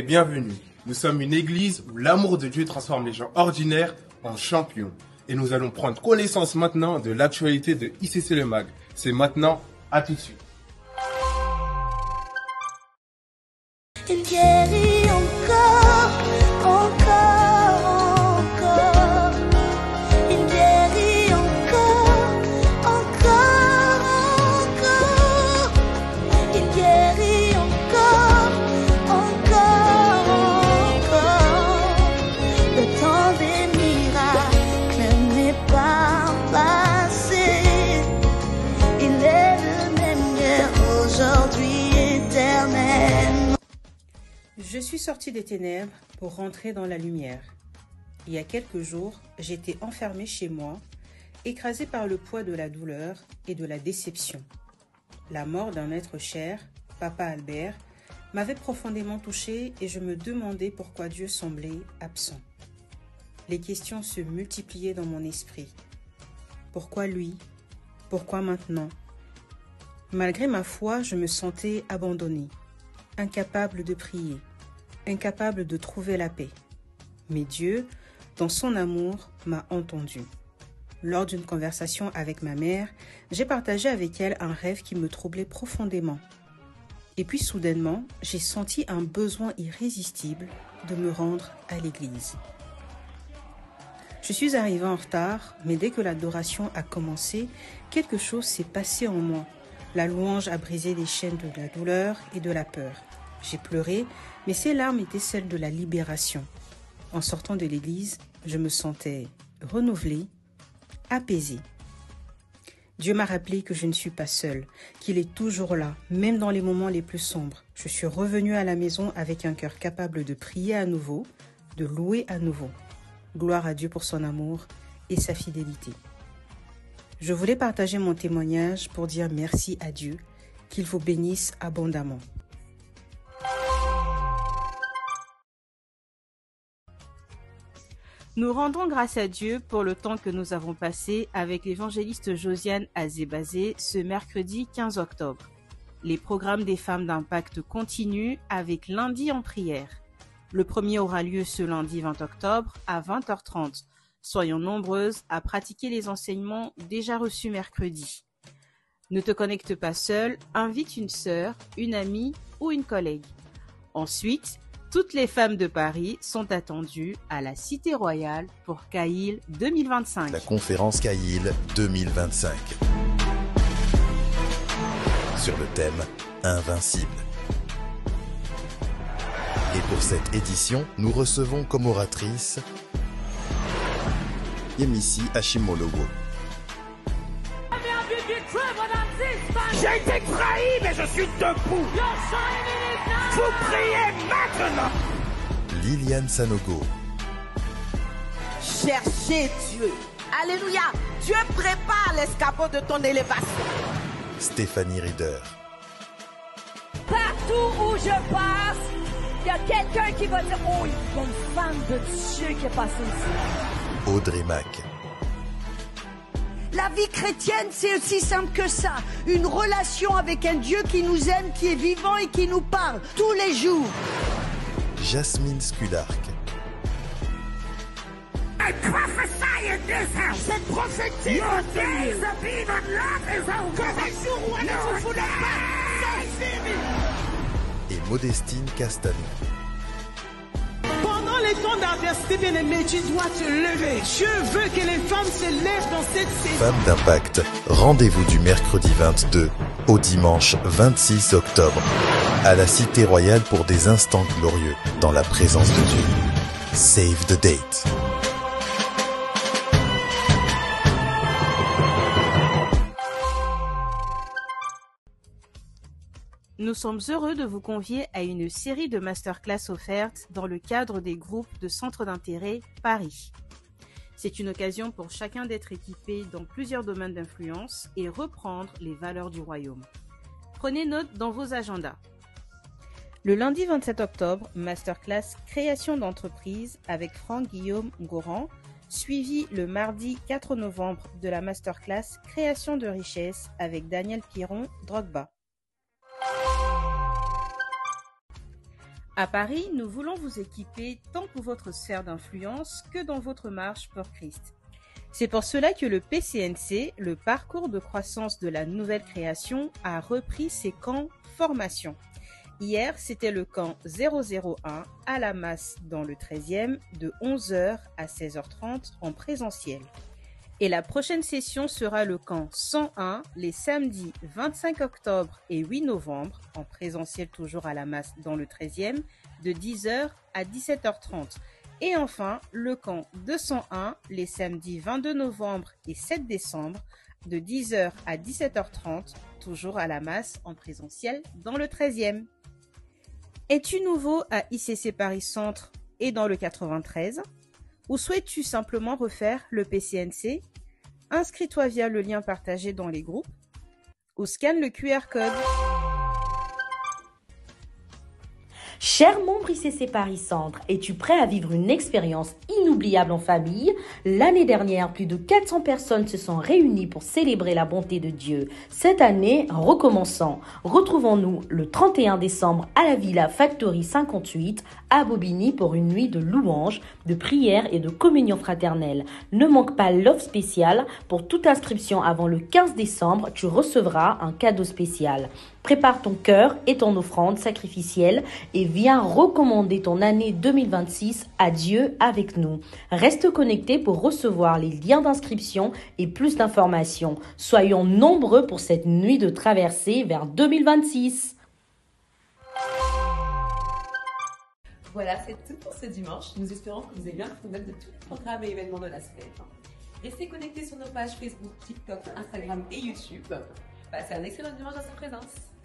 bienvenue. Nous sommes une église où l'amour de Dieu transforme les gens ordinaires en champions. Et nous allons prendre connaissance maintenant de l'actualité de ICC Le Mag. C'est maintenant, à tout de suite. Il guérit encore, encore, encore. Il guérit encore, encore, encore. Il guérit encore, encore, encore. Le temps des miracles n'est pas passé. Il est le même hier, aujourd'hui, éternellement. Je suis sortie des ténèbres pour rentrer dans la lumière. Il y a quelques jours, j'étais enfermée chez moi, écrasée par le poids de la douleur et de la déception. La mort d'un être cher, Papa Albert, m'avait profondément touchée et je me demandais pourquoi Dieu semblait absent. Les questions se multipliaient dans mon esprit. Pourquoi lui? Pourquoi maintenant? Malgré ma foi, je me sentais abandonnée, incapable de prier, incapable de trouver la paix. Mais Dieu, dans son amour, m'a entendu. Lors d'une conversation avec ma mère, j'ai partagé avec elle un rêve qui me troublait profondément. Et puis soudainement, j'ai senti un besoin irrésistible de me rendre à l'église. Je suis arrivée en retard, mais dès que l'adoration a commencé, quelque chose s'est passé en moi. La louange a brisé les chaînes de la douleur et de la peur. J'ai pleuré, mais ces larmes étaient celles de la libération. En sortant de l'église, je me sentais renouvelée, apaisée. Dieu m'a rappelé que je ne suis pas seule, qu'il est toujours là, même dans les moments les plus sombres. Je suis revenue à la maison avec un cœur capable de prier à nouveau, de louer à nouveau. Gloire à Dieu pour son amour et sa fidélité. Je voulais partager mon témoignage pour dire merci à Dieu, qu'il vous bénisse abondamment. Nous rendons grâce à Dieu pour le temps que nous avons passé avec l'évangéliste Josiane Azébazé ce mercredi 15 octobre. Les programmes des femmes d'impact continuent avec lundi en prière. Le premier aura lieu ce lundi 20 octobre à 20h30. Soyons nombreuses à pratiquer les enseignements déjà reçus mercredi. Ne te connecte pas seule, invite une sœur, une amie ou une collègue. Ensuite, toutes les femmes de Paris sont attendues à la Cité Royale pour CAIL 2025. La conférence CAIL 2025. Sur le thème Invincible. Et pour cette édition, nous recevons comme oratrice Yemisi Hashimologo. J'ai été trahi, mais je suis debout. Vous priez maintenant. Liliane Sanogo. Cherchez Dieu. Alléluia. Dieu prépare l'escabeau de ton élévation. Stéphanie Rieder. Partout où je passe, il y a quelqu'un qui va dire, oh, il y a une femme de Dieu qui est passée ici. Audrey Mac. La vie chrétienne, c'est aussi simple que ça. Une relation avec un Dieu qui nous aime, qui est vivant et qui nous parle tous les jours. Jasmine Skulark. I prophesy in this house. Cette prophétie. Your days of being unloved is over. Que les jours où elle vous c'est fini. Et Modestine Castano. Pendant les temps d'adversité, bien-aimé, tu dois te lever. Dieu veut que les femmes se lèvent dans cette saison. Femmes d'impact, rendez-vous du mercredi 22 au dimanche 26 octobre à la Cité Royale pour des instants glorieux dans la présence de Dieu. Save the date. Nous sommes heureux de vous convier à une série de masterclass offertes dans le cadre des groupes de centres d'intérêt Paris. C'est une occasion pour chacun d'être équipé dans plusieurs domaines d'influence et reprendre les valeurs du royaume. Prenez note dans vos agendas. Le lundi 27 octobre, masterclass création d'entreprise avec Franck-Guillaume Goran, suivi le mardi 4 novembre de la masterclass création de richesse avec Daniel Piron Drogba. À Paris, nous voulons vous équiper tant pour votre sphère d'influence que dans votre marche pour Christ. C'est pour cela que le PCNC, le parcours de croissance de la nouvelle création, a repris ses camps formation. Hier, c'était le camp 001 à la Masse dans le 13e de 11h à 16h30 en présentiel. Et la prochaine session sera le camp 101 les samedis 25 octobre et 8 novembre en présentiel toujours à la Masse dans le 13e de 10h à 17h30. Et enfin, le camp 201 les samedis 22 novembre et 7 décembre de 10h à 17h30 toujours à la Masse en présentiel dans le 13e. Es-tu nouveau à ICC Paris Centre et dans le 93? Ou souhaites-tu simplement refaire le PCNC? Inscris-toi via le lien partagé dans les groupes ou scanne le QR code. Cher membre ICC Paris Centre, es-tu prêt à vivre une expérience inoubliable en famille? L'année dernière, plus de 400 personnes se sont réunies pour célébrer la bonté de Dieu. Cette année, recommençons. Retrouvons-nous le 31 décembre à la Villa Factory 58 à Bobigny pour une nuit de louanges, de prières et de communion fraternelle. Ne manque pas l'offre spéciale. Pour toute inscription avant le 15 décembre, tu recevras un cadeau spécial. Prépare ton cœur et ton offrande sacrificielle et viens recommander ton année 2026 à Dieu avec nous. Reste connecté pour recevoir les liens d'inscription et plus d'informations. Soyons nombreux pour cette nuit de traversée vers 2026. Voilà, c'est tout pour ce dimanche. Nous espérons que vous avez bien pris note de tous les programmes et événements de la semaine. Restez connectés sur nos pages Facebook, TikTok, Instagram et YouTube. Passez un excellent dimanche dans sa présence.